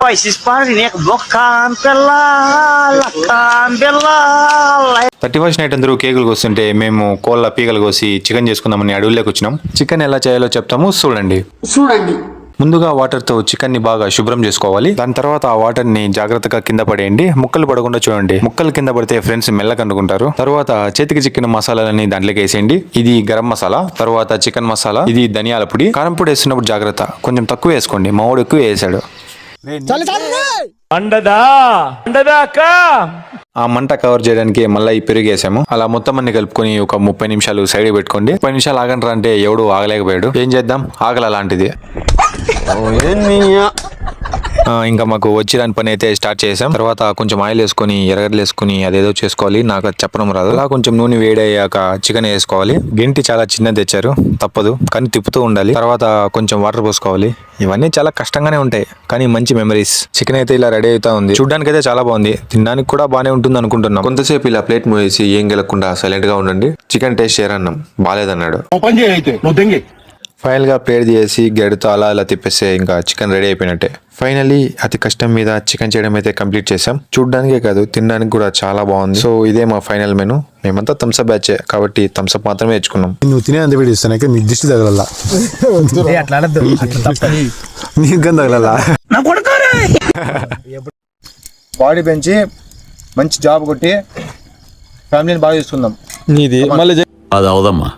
31st night అందరూ కేకులు కోస్తుంటే మేము కోళ్ళ పీకలు కోసి చికెన్ చేసుకుందామని అడవుల్లోకి వచ్చినాం. చికెన్ ఎలా చేయాలో చెప్తాము చూడండి. ముందుగా వాటర్ తో చికెన్ ని బాగా శుభ్రం చేసుకోవాలి. దాని తర్వాత ఆ వాటర్ ని జాగ్రత్తగా కింద పడేయండి. ముక్కలు పడకుండా చూడండి. ముక్కలు కింద పడితే ఫ్రెండ్స్ మెల్లగా అనుకుంటారు. తర్వాత చేతికి చిక్కిన మసాలాలని దాంట్లోకి వేసేయండి. ఇది గరం మసాలా, తర్వాత చికెన్ మసాలా, ఇది ధనియాల పొడి. కారం పొడి వేస్తున్నప్పుడు జాగ్రత్త, కొంచెం తక్కువ వేసుకోండి. మా వాడు ఎక్కువ వేసాడు. ఆ మంట కవర్ చేయడానికి మళ్ళీ ఈ పెరుగు వేసాము. అలా మొత్తం అన్ని కలుపుకొని ఒక 30 నిమిషాలు సైడ్ పెట్టుకోండి. 30 నిమిషాలు ఆగంటారా అంటే ఎవడు ఆగలేకపోయాడు. ఏం చేద్దాం, ఆగల అలాంటిది. ఇంకా మాకు వచ్చిరాని పని అయితే స్టార్ట్ చేసాం. తర్వాత కొంచెం ఆయిల్ వేసుకొని ఎర్రగడ్డలు వేసుకుని అదేదో చేసుకోవాలి. నాకు అది చెప్పడం రాదు. అలా కొంచెం నూనె వేడయ్యాక చికెన్ వేసుకోవాలి. గింటి చాలా చిన్నది తెచ్చారు, తప్పదు కానీ తిప్పుతూ ఉండాలి. తర్వాత కొంచెం వాటర్ పోసుకోవాలి. ఇవన్నీ చాలా కష్టంగానే ఉంటాయి కానీ మంచి మెమరీస్. చికెన్ అయితే ఇలా రెడీ అవుతా ఉంది. చూడ్డానికి అయితే చాలా బాగుంది, తినడానికి కూడా బాగానే ఉంటుంది అనుకుంటున్నాం. కొంతసేపు ఇలా ప్లేట్ మూసేసి ఏం గెలకుండా సైలెంట్ గా ఉండండి. చికెన్ టేస్ట్ చేయరన్నాం, బాగాలేదన్నాడు. ఫైనల్ గా ప్లేట్ తీసి గెడతో అలా అలా తిప్పేస్తే ఇంకా చికెన్ రెడీ అయిపోయినట్టే. ఫైనలీ అతి కష్టం మీద చికెన్ చేయడం అయితే కంప్లీట్ చేసాం. చూడడానికే కాదు తినడానికి కూడా చాలా బాగుంది. సో ఇదే మా ఫైనల్ మెను. మేమంతా థమ్స్అప్ బ్యాచ్ కాబట్టి థమ్స్అప్ మాత్రమే తెచ్చుకున్నాం. నువ్వు తినేంత వీడియో ఇస్తాను, నీకు దిష్టి తగలల్లా, నీకు తగలల్లా. బాడీ పెంచి మంచి జాబ్ కొట్టి ఫ్యామిలీని బాగా చూసుకుందాం. నీది మళ్ళీ అది అవదమ్మా.